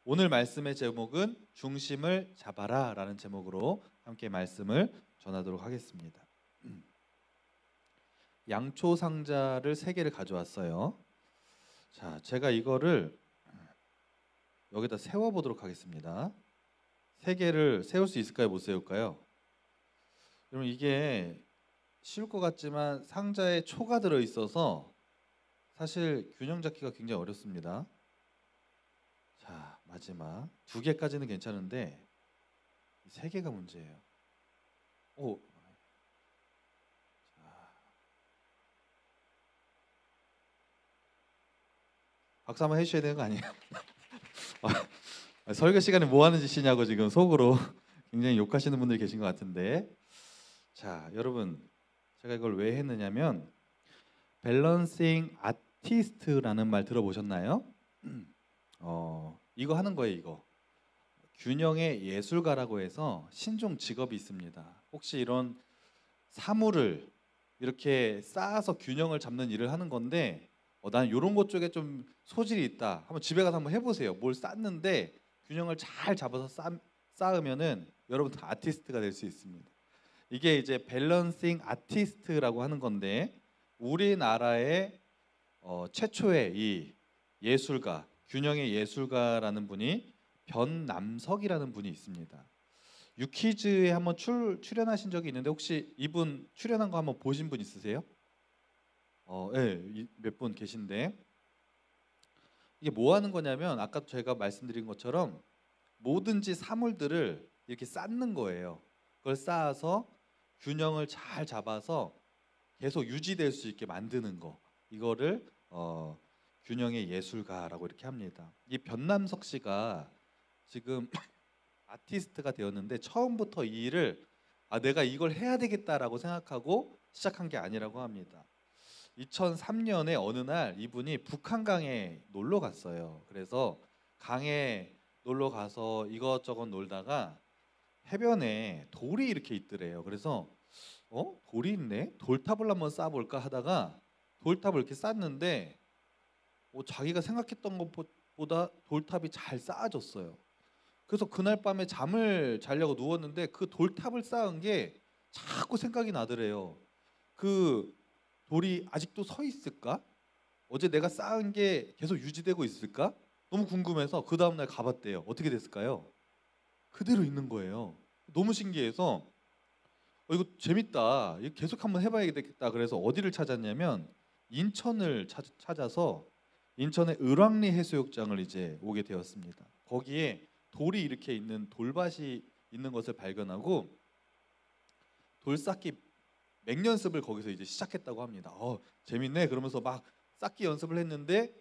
오늘 말씀의 제목은 중심을 잡아라 라는 제목으로 함께 말씀을 전하도록 하겠습니다. 양초 상자를 3개를 가져왔어요. 자, 제가 이거를 여기다 세워보도록 하겠습니다. 3개를 세울 수 있을까요? 못 세울까요? 여러분, 이게 쉬울 것 같지만 상자에 초가 들어있어서 사실 균형 잡기가 굉장히 어렵습니다. 자, 마지막 2개까지는 괜찮은데 3개가 문제예요. 오, 자, 박수 한번 해주셔야 되는 거 아니에요? 설교 시간에 뭐 하는 짓이냐고 지금 속으로 굉장히 욕하시는 분들이 계신 것 같은데, 자, 여러분, 제가 이걸 왜 했느냐면 밸런싱 아티스트라는 말 들어보셨나요? 이거 하는 거예요. 이거 균형의 예술가라고 해서 신종 직업이 있습니다. 혹시 이런 사물을 이렇게 쌓아서 균형을 잡는 일을 하는 건데, 난 이런 것 쪽에 좀 소질이 있다. 한번 집에 가서 한번 해보세요. 뭘 쌓는데 균형을 잘 잡아서 쌓으면은 여러분 다 아티스트가 될 수 있습니다. 이게 이제 밸런싱 아티스트라고 하는 건데, 우리나라의 최초의 이 예술가, 균형의 예술가라는 분이 변남석이라는 분이 있습니다. 유퀴즈에 한번 출연하신 적이 있는데 혹시 이분 출연한 거 한번 보신 분 있으세요? 네, 몇 분 계신데, 이게 뭐 하는 거냐면 아까 제가 말씀드린 것처럼 뭐든지 사물들을 이렇게 쌓는 거예요. 그걸 쌓아서 균형을 잘 잡아서 계속 유지될 수 있게 만드는 거, 이거를 균형의 예술가라고 이렇게 합니다. 이 변남석 씨가 지금 아티스트가 되었는데 처음부터 이 일을 내가 이걸 해야 되겠다라고 생각하고 시작한 게 아니라고 합니다. 2003년에 어느 날 이분이 북한강에 놀러 갔어요. 그래서 강에 놀러 가서 이것저것 놀다가 해변에 돌이 이렇게 있더래요. 그래서 돌이 있네? 돌탑을 한번 쌓아볼까 하다가 돌탑을 이렇게 쌓는데 자기가 생각했던 것보다 돌탑이 잘 쌓아졌어요. 그래서 그날 밤에 잠을 자려고 누웠는데 그 돌탑을 쌓은 게 자꾸 생각이 나더래요. 그 돌이 아직도 서 있을까? 어제 내가 쌓은 게 계속 유지되고 있을까? 너무 궁금해서 그 다음날 가봤대요. 어떻게 됐을까요? 그대로 있는 거예요. 너무 신기해서 이거 재밌다. 이거 계속 한번 해봐야겠다. 그래서 어디를 찾았냐면 인천을 찾아서 인천의 을왕리 해수욕장을 이제 오게 되었습니다. 거기에 돌이 이렇게 있는 돌밭이 있는 것을 발견하고 돌쌓기 맹연습을 거기서 이제 시작했다고 합니다. 재밌네. 그러면서 막 쌓기 연습을 했는데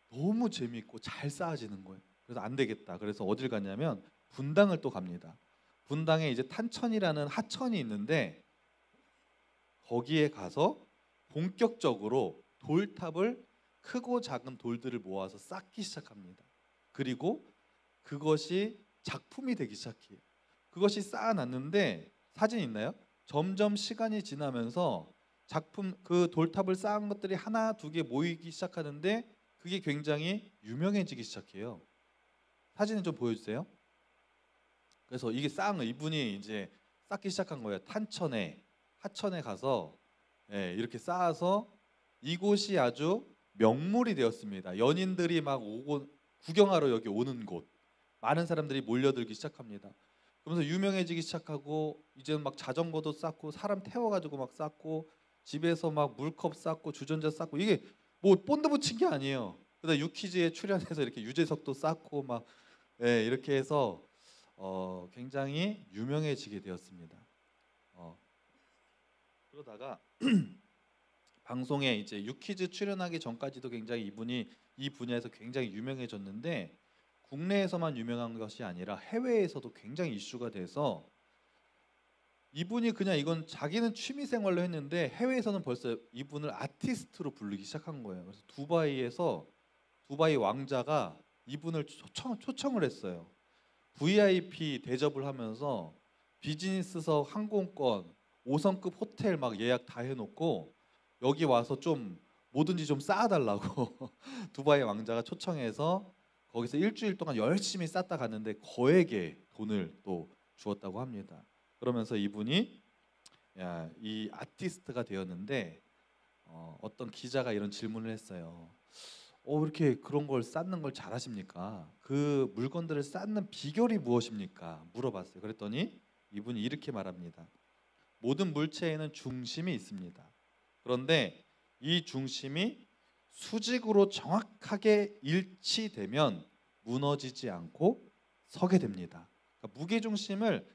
너무 재밌고 잘 쌓아지는 거예요. 그래서 안 되겠다. 그래서 어딜 갔냐면 분당을 또 갑니다. 분당에 이제 탄천이라는 하천이 있는데 거기에 가서 본격적으로 돌탑을 크고 작은 돌들을 모아서 쌓기 시작합니다. 그리고 그것이 작품이 되기 시작해요. 그것이 쌓아놨는데 사진 있나요? 점점 시간이 지나면서 작품, 그 돌탑을 쌓은 것들이 하나 두 개 모이기 시작하는데 그게 굉장히 유명해지기 시작해요. 사진을 좀 보여주세요. 그래서 이게 쌓은 거 이분이 이제 쌓기 시작한 거예요. 탄천에 하천에 가서 이렇게 쌓아서 이곳이 아주 명물이 되었습니다. 연인들이 막 오고 구경하러 여기 오는 곳, 많은 사람들이 몰려들기 시작합니다. 그러면서 유명해지기 시작하고 이제는 막 자전거도 쌓고 사람 태워가지고 막 쌓고 집에서 막 물컵 쌓고 주전자 쌓고, 이게 뭐 본드 붙인 게 아니에요. 그다음 유퀴즈에 출연해서 이렇게 유재석도 쌓고 막 이렇게 해서 굉장히 유명해지게 되었습니다. 그러다가 방송에 이제 유퀴즈 출연하기 전까지도 굉장히 이분이 이 분야에서 굉장히 유명해졌는데 국내에서만 유명한 것이 아니라 해외에서도 굉장히 이슈가 돼서 이분이 그냥 이건 자기는 취미 생활로 했는데 해외에서는 벌써 이분을 아티스트로 부르기 시작한 거예요. 그래서 두바이에서 두바이 왕자가 이분을 초청을 했어요. VIP 대접을 하면서 비즈니스석 항공권, 5성급 호텔 막 예약 다 해놓고 여기 와서 좀 뭐든지 좀 쌓아달라고 두바이 왕자가 초청해서 거기서 일주일 동안 열심히 쌓다 갔는데 거액의 돈을 또 주었다고 합니다. 그러면서 이분이 이 아티스트가 되었는데 어떤 기자가 이런 질문을 했어요. 이렇게 그런 걸 쌓는 걸 잘하십니까? 그 물건들을 쌓는 비결이 무엇입니까? 물어봤어요. 그랬더니 이분이 이렇게 말합니다. 모든 물체에는 중심이 있습니다. 그런데 이 중심이 수직으로 정확하게 일치되면 무너지지 않고 서게 됩니다. 그러니까 무게 중심을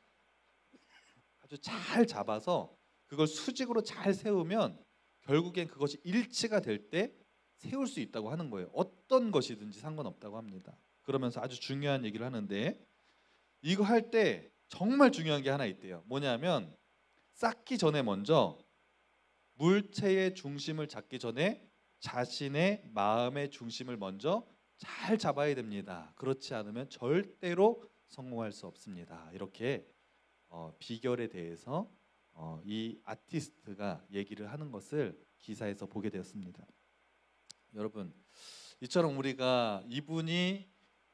아주 잘 잡아서 그걸 수직으로 잘 세우면 결국엔 그것이 일치가 될 때 세울 수 있다고 하는 거예요. 어떤 것이든지 상관없다고 합니다. 그러면서 아주 중요한 얘기를 하는데 이거 할 때 정말 중요한 게 하나 있대요. 뭐냐면 쌓기 전에 먼저 물체의 중심을 잡기 전에 자신의 마음의 중심을 먼저 잘 잡아야 됩니다. 그렇지 않으면 절대로 성공할 수 없습니다. 이렇게 비결에 대해서 이 아티스트가 얘기를 하는 것을 기사에서 보게 되었습니다. 여러분, 이처럼 우리가 이분이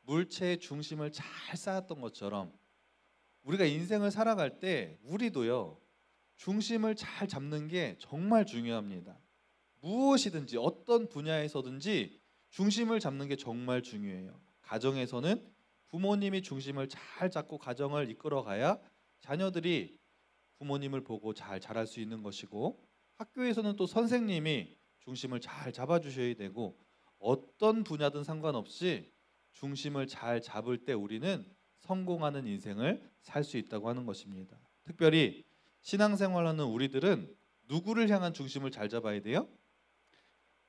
물체의 중심을 잘 쌓았던 것처럼 우리가 인생을 살아갈 때 우리도요 중심을 잘 잡는 게 정말 중요합니다. 무엇이든지 어떤 분야에서든지 중심을 잡는 게 정말 중요해요. 가정에서는 부모님이 중심을 잘 잡고 가정을 이끌어가야 자녀들이 부모님을 보고 잘 자랄 수 있는 것이고, 학교에서는 또 선생님이 중심을 잘 잡아주셔야 되고, 어떤 분야든 상관없이 중심을 잘 잡을 때 우리는 성공하는 인생을 살 수 있다고 하는 것입니다. 특별히 신앙생활하는 우리들은 누구를 향한 중심을 잘 잡아야 돼요?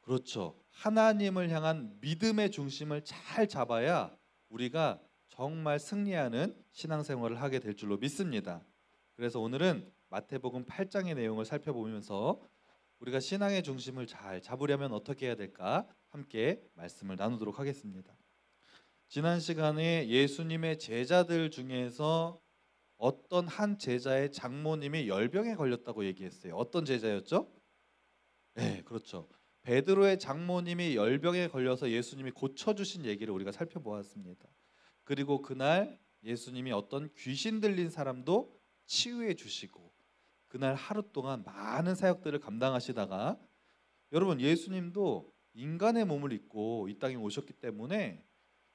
그렇죠. 하나님을 향한 믿음의 중심을 잘 잡아야 우리가 정말 승리하는 신앙생활을 하게 될 줄로 믿습니다. 그래서 오늘은 마태복음 8장의 내용을 살펴보면서 우리가 신앙의 중심을 잘 잡으려면 어떻게 해야 될까 함께 말씀을 나누도록 하겠습니다. 지난 시간에 예수님의 제자들 중에서 어떤 한 제자의 장모님이 열병에 걸렸다고 얘기했어요. 어떤 제자였죠? 네, 그렇죠. 베드로의 장모님이 열병에 걸려서 예수님이 고쳐주신 얘기를 우리가 살펴보았습니다. 그리고 그날 예수님이 어떤 귀신 들린 사람도 치유해 주시고 그날 하루 동안 많은 사역들을 감당하시다가, 여러분 예수님도 인간의 몸을 입고 이 땅에 오셨기 때문에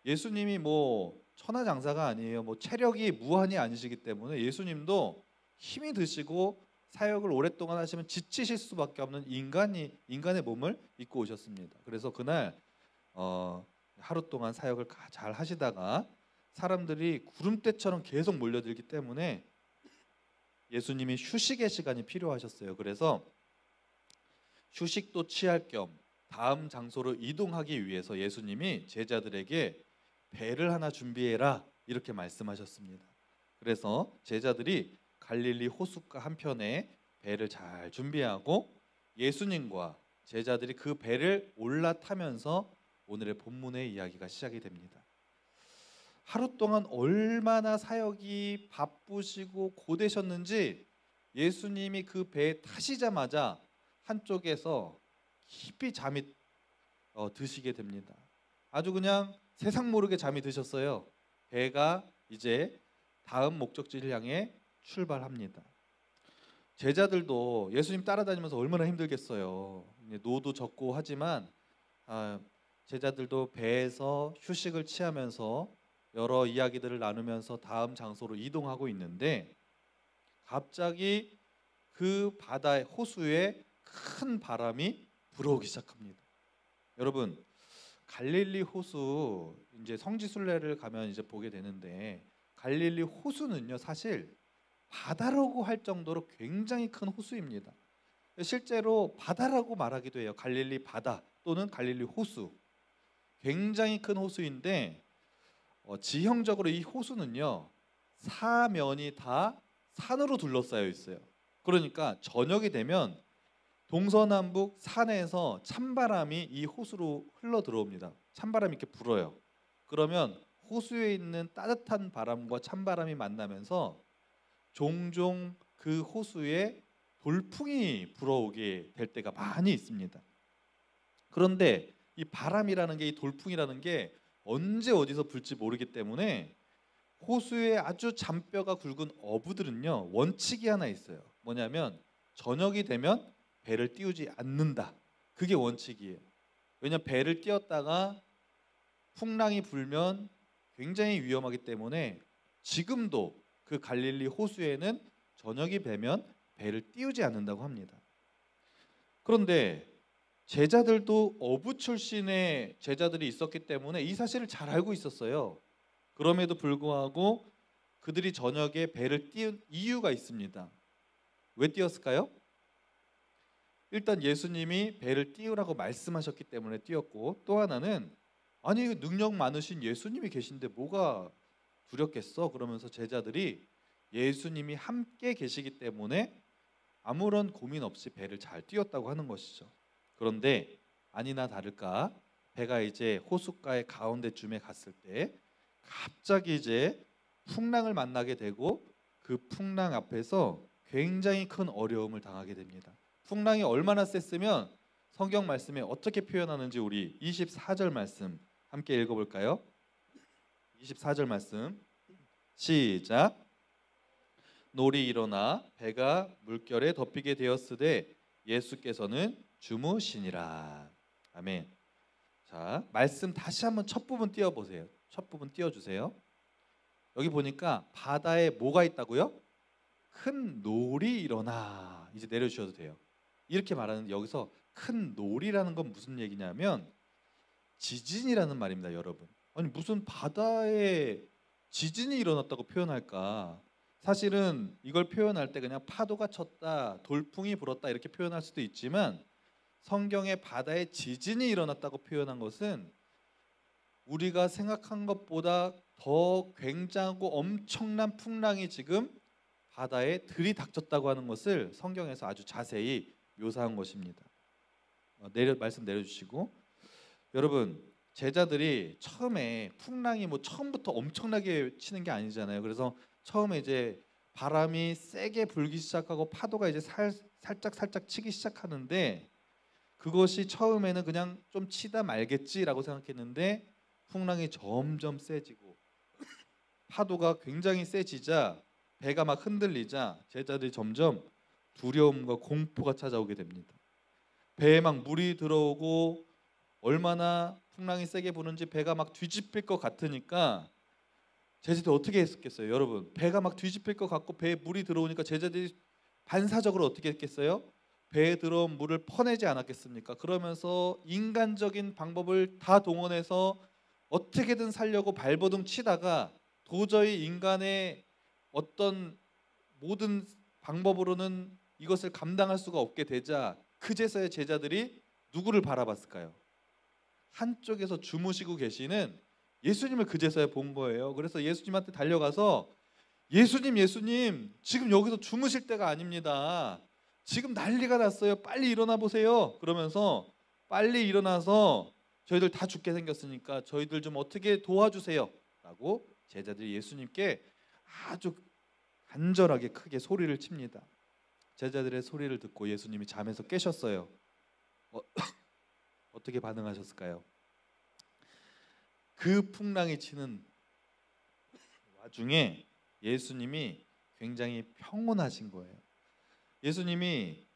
예수님이 뭐 천하장사가 아니에요. 뭐 체력이 무한이 아니시기 때문에 예수님도 힘이 드시고 사역을 오랫동안 하시면 지치실 수밖에 없는 인간의 몸을 입고 오셨습니다. 그래서 그날 하루 동안 사역을 잘 하시다가 사람들이 구름대처럼 계속 몰려들기 때문에 예수님이 휴식의 시간이 필요하셨어요. 그래서 휴식도 취할 겸 다음 장소로 이동하기 위해서 예수님이 제자들에게 배를 하나 준비해라 이렇게 말씀하셨습니다. 그래서 제자들이 갈릴리 호숫가 한편에 배를 잘 준비하고 예수님과 제자들이 그 배를 올라타면서 오늘의 본문의 이야기가 시작이 됩니다. 하루 동안 얼마나 사역이 바쁘시고 고되셨는지 예수님이 그 배에 타시자마자 한쪽에서 깊이 잠이 드시게 됩니다. 아주 그냥 세상 모르게 잠이 드셨어요. 배가 이제 다음 목적지를 향해 출발합니다. 제자들도 예수님 따라다니면서 얼마나 힘들겠어요. 노도 젓고 하지만 제자들도 배에서 휴식을 취하면서 여러 이야기들을 나누면서 다음 장소로 이동하고 있는데 갑자기 그 바다의 호수에 큰 바람이 불어오기 시작합니다. 여러분 갈릴리 호수 이제 성지순례를 가면 이제 보게 되는데 갈릴리 호수는요 사실 바다라고 할 정도로 굉장히 큰 호수입니다. 실제로 바다라고 말하기도 해요. 갈릴리 바다 또는 갈릴리 호수. 굉장히 큰 호수인데 지형적으로 이 호수는요 사면이 다 산으로 둘러싸여 있어요. 그러니까 저녁이 되면 동서남북 산에서 찬바람이 이 호수로 흘러 들어옵니다. 찬바람이 이렇게 불어요. 그러면 호수에 있는 따뜻한 바람과 찬바람이 만나면서 종종 그 호수에 돌풍이 불어오게 될 때가 많이 있습니다. 그런데 이 바람이라는 게, 이 돌풍이라는 게 언제 어디서 불지 모르기 때문에 호수의 아주 잔뼈가 굵은 어부들은요 원칙이 하나 있어요. 뭐냐면 저녁이 되면 배를 띄우지 않는다. 그게 원칙이에요. 왜냐하면 배를 띄웠다가 풍랑이 불면 굉장히 위험하기 때문에 지금도 그 갈릴리 호수에는 저녁이 되면 배를 띄우지 않는다고 합니다. 그런데 제자들도 어부 출신의 제자들이 있었기 때문에 이 사실을 잘 알고 있었어요. 그럼에도 불구하고 그들이 저녁에 배를 띄운 이유가 있습니다. 왜 띄웠을까요? 일단 예수님이 배를 띄우라고 말씀하셨기 때문에 띄웠고, 또 하나는 아니 능력 많으신 예수님이 계신데 뭐가 두렵겠어? 그러면서 제자들이 예수님이 함께 계시기 때문에 아무런 고민 없이 배를 잘 띄웠다고 하는 것이죠. 그런데 아니나 다를까 배가 이제 호숫가의 가운데쯤에 갔을 때 갑자기 이제 풍랑을 만나게 되고 그 풍랑 앞에서 굉장히 큰 어려움을 당하게 됩니다. 풍랑이 얼마나 셌으면 성경 말씀에 어떻게 표현하는지 우리 24절 말씀 함께 읽어볼까요? 24절 말씀 시작. 놀이 일어나 배가 물결에 덮이게 되었으되 예수께서는 주무시니라. 아멘. 자, 말씀 다시 한번 첫 부분 띄워보세요. 첫 부분 띄워주세요. 여기 보니까 바다에 뭐가 있다고요? 큰 놀이 일어나. 이제 내려주셔도 돼요. 이렇게 말하는 여기서 큰 놀이라는 건 무슨 얘기냐면 지진이라는 말입니다, 여러분. 아니 무슨 바다에 지진이 일어났다고 표현할까? 사실은 이걸 표현할 때 그냥 파도가 쳤다, 돌풍이 불었다 이렇게 표현할 수도 있지만 성경에 바다에 지진이 일어났다고 표현한 것은 우리가 생각한 것보다 더 굉장하고 엄청난 풍랑이 지금 바다에 들이닥쳤다고 하는 것을 성경에서 아주 자세히 묘사한 것입니다. 말씀 내려주시고 여러분 제자들이 처음에 풍랑이 뭐 처음부터 엄청나게 치는 게 아니잖아요. 그래서 처음에 이제 바람이 세게 불기 시작하고 파도가 이제 살짝 치기 시작하는데 그것이 처음에는 그냥 좀 치다 말겠지라고 생각했는데 풍랑이 점점 세지고 파도가 굉장히 세지자 배가 막 흔들리자 제자들이 점점 두려움과 공포가 찾아오게 됩니다. 배에 막 물이 들어오고 얼마나 풍랑이 세게 부는지 배가 막 뒤집힐 것 같으니까 제자들이 어떻게 했겠어요? 여러분 배가 막 뒤집힐 것 같고 배에 물이 들어오니까 제자들이 반사적으로 어떻게 했겠어요? 배에 들어온 물을 퍼내지 않았겠습니까? 그러면서 인간적인 방법을 다 동원해서 어떻게든 살려고 발버둥 치다가 도저히 인간의 어떤 모든 방법으로는 이것을 감당할 수가 없게 되자 그제서야 제자들이 누구를 바라봤을까요? 한쪽에서 주무시고 계시는 예수님을 그제서야 본 거예요. 그래서 예수님한테 달려가서 예수님 지금 여기서 주무실 때가 아닙니다. 지금 난리가 났어요. 빨리 일어나 보세요. 그러면서 빨리 일어나서 저희들 다 죽게 생겼으니까 저희들 좀 어떻게 도와주세요 라고 제자들이 예수님께 아주 간절하게 크게 소리를 칩니다. 제자들의 소리를 듣고 예수님이 잠에서 깨셨어요. 어떻게 반응하셨을까요? 그 풍랑이 치는 와중에 예수님이 굉장히 평온하신 거예요. 예수님이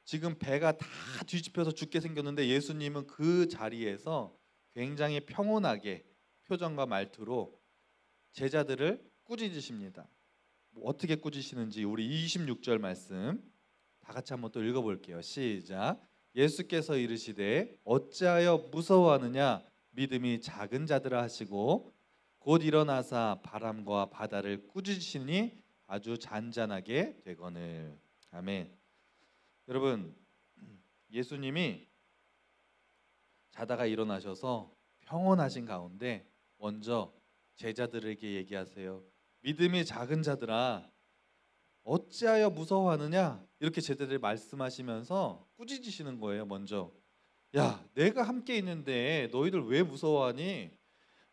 지금 배가 다 뒤집혀서 죽게 생겼는데 예수님은 그 자리에서 굉장히 평온하게 표정과 말투로 제자들을 꾸짖으십니다. 어떻게 꾸짖으시는지 우리 26절 말씀 다 같이 한번 또 읽어볼게요. 시작. 예수께서 이르시되 어찌하여 무서워하느냐 믿음이 작은 자들아 하시고 곧 일어나사 바람과 바다를 꾸짖으시니 아주 잔잔하게 되거늘. 아멘. 여러분 예수님이 자다가 일어나셔서 평온하신 가운데 먼저 제자들에게 얘기하세요. 믿음이 작은 자들아 어찌하여 무서워하느냐 이렇게 제자들이 말씀하시면서 꾸짖으시는 거예요. 먼저 야 내가 함께 있는데 너희들 왜 무서워하니?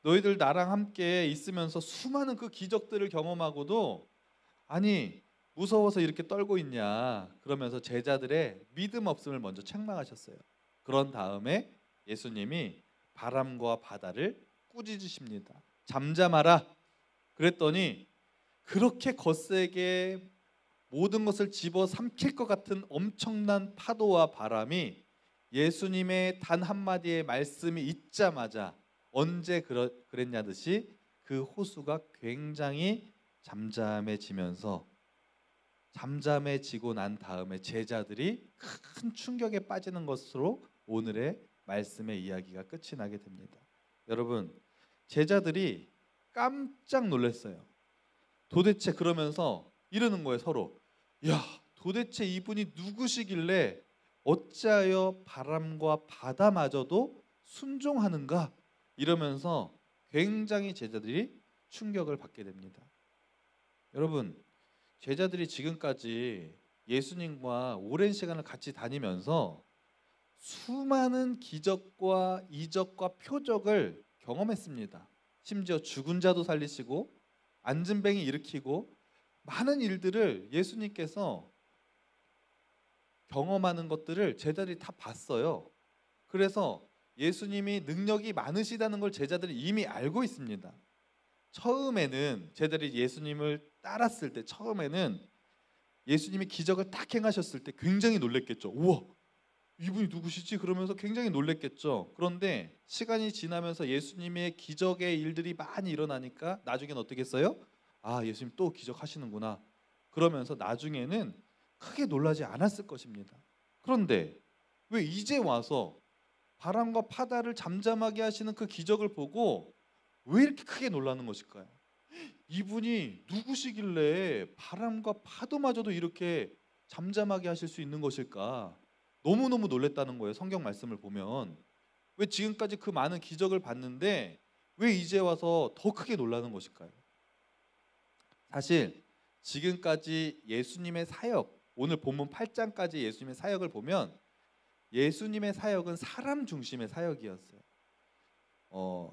너희들 나랑 함께 있으면서 수많은 그 기적들을 경험하고도 아니 무서워서 이렇게 떨고 있냐 그러면서 제자들의 믿음 없음을 먼저 책망하셨어요. 그런 다음에 예수님이 바람과 바다를 꾸짖으십니다. 잠잠하라. 그랬더니 그렇게 거세게 모든 것을 집어삼킬 것 같은 엄청난 파도와 바람이 예수님의 단 한마디의 말씀이 있자마자 언제 그랬냐듯이 그 호수가 굉장히 잠잠해지고 난 다음에 제자들이 큰 충격에 빠지는 것으로 오늘의 말씀의 이야기가 끝이 나게 됩니다. 여러분, 제자들이 깜짝 놀랐어요. 도대체 그러면서 이러는 거예요, 서로. 야, 도대체 이분이 누구시길래 어찌하여 바람과 바다마저도 순종하는가? 이러면서 굉장히 제자들이 충격을 받게 됩니다. 여러분, 제자들이 지금까지 예수님과 오랜 시간을 같이 다니면서 수많은 기적과 이적과 표적을 경험했습니다. 심지어 죽은 자도 살리시고 안진뱅이 일으키고 많은 일들을 예수님께서 경험하는 것들을 제자들이 다 봤어요. 그래서 예수님이 능력이 많으시다는 걸 제자들이 이미 알고 있습니다. 처음에는 제자들이 예수님을 따랐을 때 처음에는 예수님이 기적을 딱 행하셨을 때 굉장히 놀랬겠죠. 우와, 이분이 누구시지? 그러면서 굉장히 놀랬겠죠. 그런데 시간이 지나면서 예수님의 기적의 일들이 많이 일어나니까 나중에는 어떻게 했어요? 아, 예수님 또 기적하시는구나. 그러면서 나중에는 크게 놀라지 않았을 것입니다. 그런데 왜 이제 와서 바람과 바다를 잠잠하게 하시는 그 기적을 보고 왜 이렇게 크게 놀라는 것일까요? 이분이 누구시길래 바람과 파도마저도 이렇게 잠잠하게 하실 수 있는 것일까? 너무너무 놀랬다는 거예요. 성경 말씀을 보면. 왜 지금까지 그 많은 기적을 봤는데 왜 이제 와서 더 크게 놀라는 것일까요? 사실 지금까지 예수님의 사역, 오늘 본문 8장까지 예수님의 사역을 보면 예수님의 사역은 사람 중심의 사역이었어요.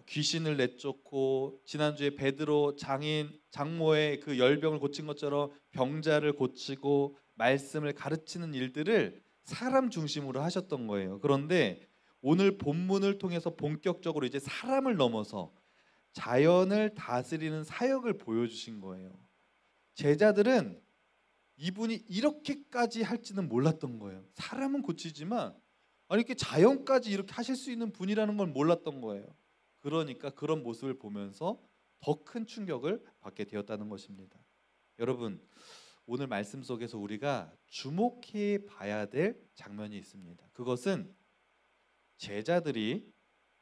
귀신을 내쫓고 지난주에 베드로 장모의 그 열병을 고친 것처럼 병자를 고치고 말씀을 가르치는 일들을 사람 중심으로 하셨던 거예요. 그런데 오늘 본문을 통해서 본격적으로 이제 사람을 넘어서 자연을 다스리는 사역을 보여주신 거예요. 제자들은 이분이 이렇게까지 할지는 몰랐던 거예요. 사람은 고치지만 아니 이렇게 자연까지 이렇게 하실 수 있는 분이라는 걸 몰랐던 거예요. 그러니까 그런 모습을 보면서 더 큰 충격을 받게 되었다는 것입니다. 여러분, 오늘 말씀 속에서 우리가 주목해 봐야 될 장면이 있습니다. 그것은 제자들이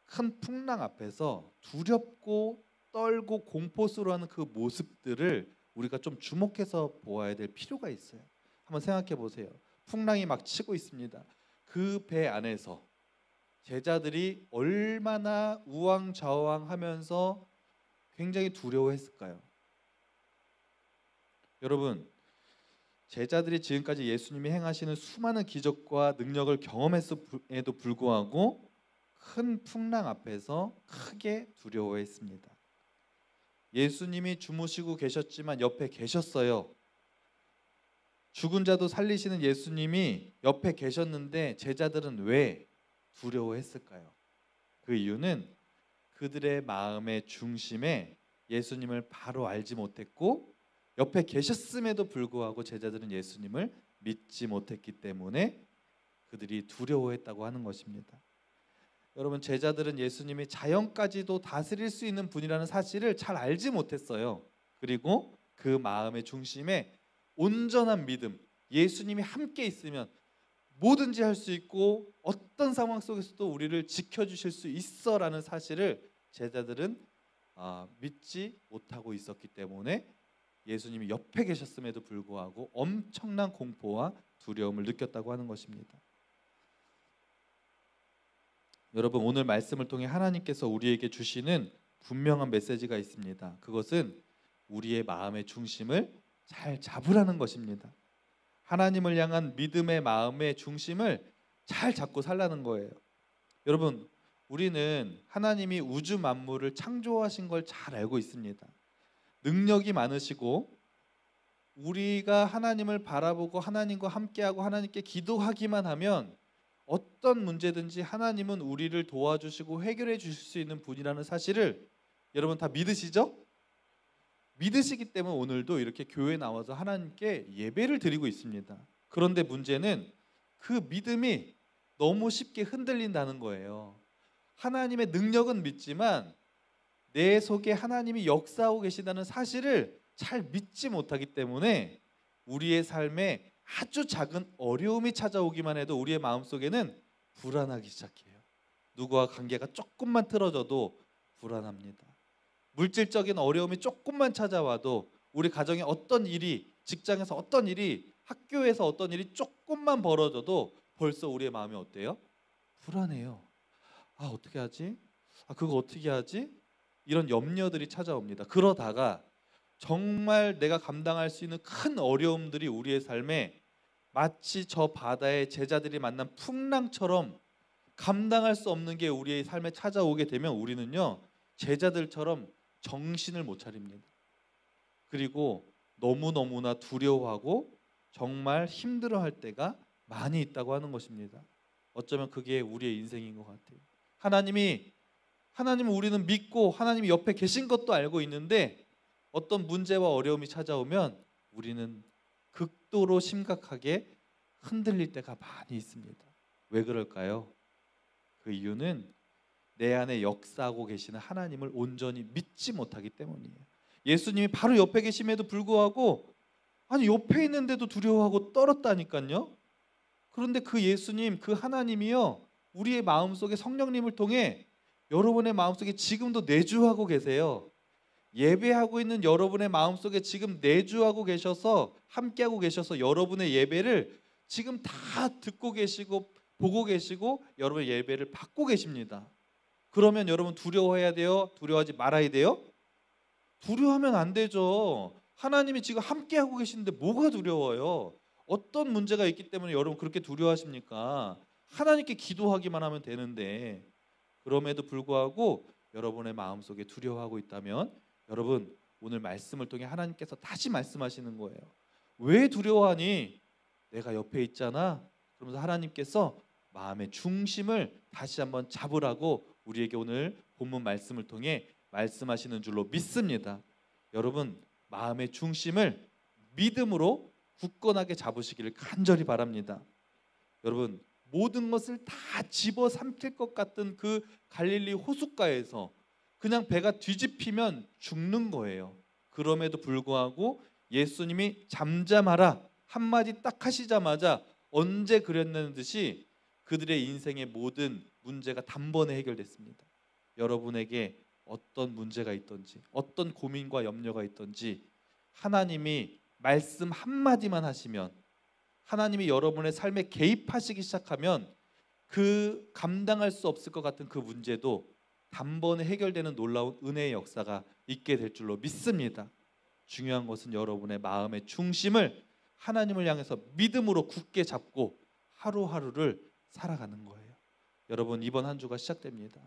큰 풍랑 앞에서 두렵고 떨고 공포스러워하는 그 모습들을 우리가 좀 주목해서 보아야 될 필요가 있어요. 한번 생각해 보세요. 풍랑이 막 치고 있습니다. 그 배 안에서 제자들이 얼마나 우왕좌왕하면서 굉장히 두려워했을까요? 여러분, 제자들이 지금까지 예수님이 행하시는 수많은 기적과 능력을 경험했음에도 불구하고 큰 풍랑 앞에서 크게 두려워했습니다. 예수님이 주무시고 계셨지만 옆에 계셨어요. 죽은 자도 살리시는 예수님이 옆에 계셨는데 제자들은 왜 두려워했을까요? 그 이유는 그들의 마음의 중심에 예수님을 바로 알지 못했고 옆에 계셨음에도 불구하고 제자들은 예수님을 믿지 못했기 때문에 그들이 두려워했다고 하는 것입니다. 여러분, 제자들은 예수님이 자연까지도 다스릴 수 있는 분이라는 사실을 잘 알지 못했어요. 그리고 그 마음의 중심에 온전한 믿음, 예수님이 함께 있으면 뭐든지 할 수 있고 어떤 상황 속에서도 우리를 지켜주실 수 있어라는 사실을 제자들은 믿지 못하고 있었기 때문에 예수님이 옆에 계셨음에도 불구하고 엄청난 공포와 두려움을 느꼈다고 하는 것입니다. 여러분, 오늘 말씀을 통해 하나님께서 우리에게 주시는 분명한 메시지가 있습니다. 그것은 우리의 마음의 중심을 잘 잡으라는 것입니다. 하나님을 향한 믿음의 마음의 중심을 잘 잡고 살라는 거예요. 여러분, 우리는 하나님이 우주 만물을 창조하신 걸 잘 알고 있습니다. 능력이 많으시고 우리가 하나님을 바라보고 하나님과 함께하고 하나님께 기도하기만 하면 어떤 문제든지 하나님은 우리를 도와주시고 해결해 주실 수 있는 분이라는 사실을 여러분 다 믿으시죠? 믿으시기 때문에 오늘도 이렇게 교회에 나와서 하나님께 예배를 드리고 있습니다. 그런데 문제는 그 믿음이 너무 쉽게 흔들린다는 거예요. 하나님의 능력은 믿지만 내 속에 하나님이 역사하고 계시다는 사실을 잘 믿지 못하기 때문에 우리의 삶에 아주 작은 어려움이 찾아오기만 해도 우리의 마음속에는 불안하기 시작해요. 누구와 관계가 조금만 틀어져도 불안합니다. 물질적인 어려움이 조금만 찾아와도, 우리 가정에 어떤 일이, 직장에서 어떤 일이, 학교에서 어떤 일이 조금만 벌어져도 벌써 우리의 마음이 어때요? 불안해요. 아, 어떻게 하지? 아, 그거 어떻게 하지? 이런 염려들이 찾아옵니다. 그러다가 정말 내가 감당할 수 있는 큰 어려움들이 우리의 삶에 마치 저 바다의 제자들이 만난 풍랑처럼 감당할 수 없는 게 우리의 삶에 찾아오게 되면 우리는요, 제자들처럼 정신을 못 차립니다. 그리고 너무너무나 두려워하고 정말 힘들어할 때가 많이 있다고 하는 것입니다. 어쩌면 그게 우리의 인생인 것 같아요. 하나님을 우리는 믿고 하나님이 옆에 계신 것도 알고 있는데 어떤 문제와 어려움이 찾아오면 우리는 극도로 심각하게 흔들릴 때가 많이 있습니다. 왜 그럴까요? 그 이유는 내 안에 역사하고 계시는 하나님을 온전히 믿지 못하기 때문이에요. 예수님이 바로 옆에 계심에도 불구하고, 아니 옆에 있는데도 두려워하고 떨었다니까요. 그런데 그 예수님, 그 하나님이요, 우리의 마음속에 성령님을 통해 여러분의 마음속에 지금도 내주하고 계세요. 예배하고 있는 여러분의 마음속에 지금 내주하고 계셔서, 함께하고 계셔서 여러분의 예배를 지금 다 듣고 계시고 보고 계시고 여러분의 예배를 받고 계십니다. 그러면 여러분 두려워해야 돼요? 두려워하지 말아야 돼요? 두려워하면 안 되죠. 하나님이 지금 함께하고 계시는데 뭐가 두려워요? 어떤 문제가 있기 때문에 여러분 그렇게 두려워하십니까? 하나님께 기도하기만 하면 되는데. 그럼에도 불구하고 여러분의 마음속에 두려워하고 있다면 여러분 오늘 말씀을 통해 하나님께서 다시 말씀하시는 거예요. 왜 두려워하니? 내가 옆에 있잖아. 그러면서 하나님께서 마음의 중심을 다시 한번 잡으라고 우리에게 오늘 본문 말씀을 통해 말씀하시는 줄로 믿습니다. 여러분 마음의 중심을 믿음으로 굳건하게 잡으시기를 간절히 바랍니다. 여러분 모든 것을 다 집어삼킬 것 같은 그 갈릴리 호숫가에서 그냥 배가 뒤집히면 죽는 거예요. 그럼에도 불구하고 예수님이 잠잠하라 한마디 딱 하시자마자 언제 그랬는 듯이 그들의 인생의 모든 문제가 단번에 해결됐습니다. 여러분에게 어떤 문제가 있든지 어떤 고민과 염려가 있든지 하나님이 말씀 한마디만 하시면, 하나님이 여러분의 삶에 개입하시기 시작하면 그 감당할 수 없을 것 같은 그 문제도 단번에 해결되는 놀라운 은혜의 역사가 있게 될 줄로 믿습니다. 중요한 것은 여러분의 마음의 중심을 하나님을 향해서 믿음으로 굳게 잡고 하루하루를 살아가는 거예요. 여러분 이번 한 주가 시작됩니다.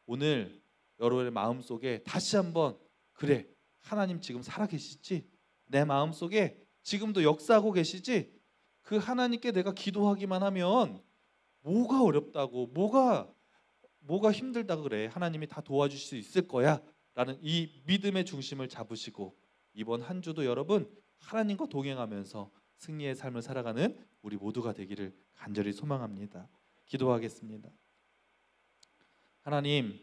오늘 여러분의 마음속에 다시 한번, 그래 하나님 지금 살아계시지? 내 마음속에 지금도 역사하고 계시지? 그 하나님께 내가 기도하기만 하면 뭐가 어렵다고, 뭐가 힘들다고 그래. 하나님이 다 도와주실 수 있을 거야 라는 이 믿음의 중심을 잡으시고 이번 한 주도 여러분 하나님과 동행하면서 승리의 삶을 살아가는 우리 모두가 되기를 간절히 소망합니다. 기도하겠습니다. 하나님,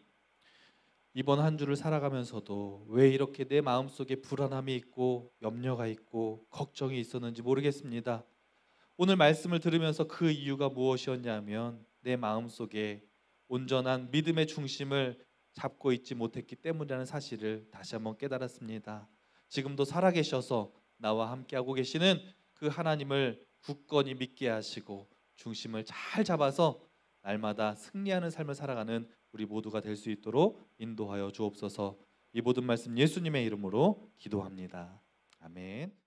이번 한 주를 살아가면서도 왜 이렇게 내 마음속에 불안함이 있고 염려가 있고 걱정이 있었는지 모르겠습니다. 오늘 말씀을 들으면서 그 이유가 무엇이었냐면 내 마음속에 온전한 믿음의 중심을 잡고 있지 못했기 때문이라는 사실을 다시 한번 깨달았습니다. 지금도 살아계셔서 나와 함께하고 계시는 그 하나님을 굳건히 믿게 하시고 중심을 잘 잡아서 날마다 승리하는 삶을 살아가는 우리 모두가 될 수 있도록 인도하여 주옵소서. 이 모든 말씀 예수님의 이름으로 기도합니다. 아멘.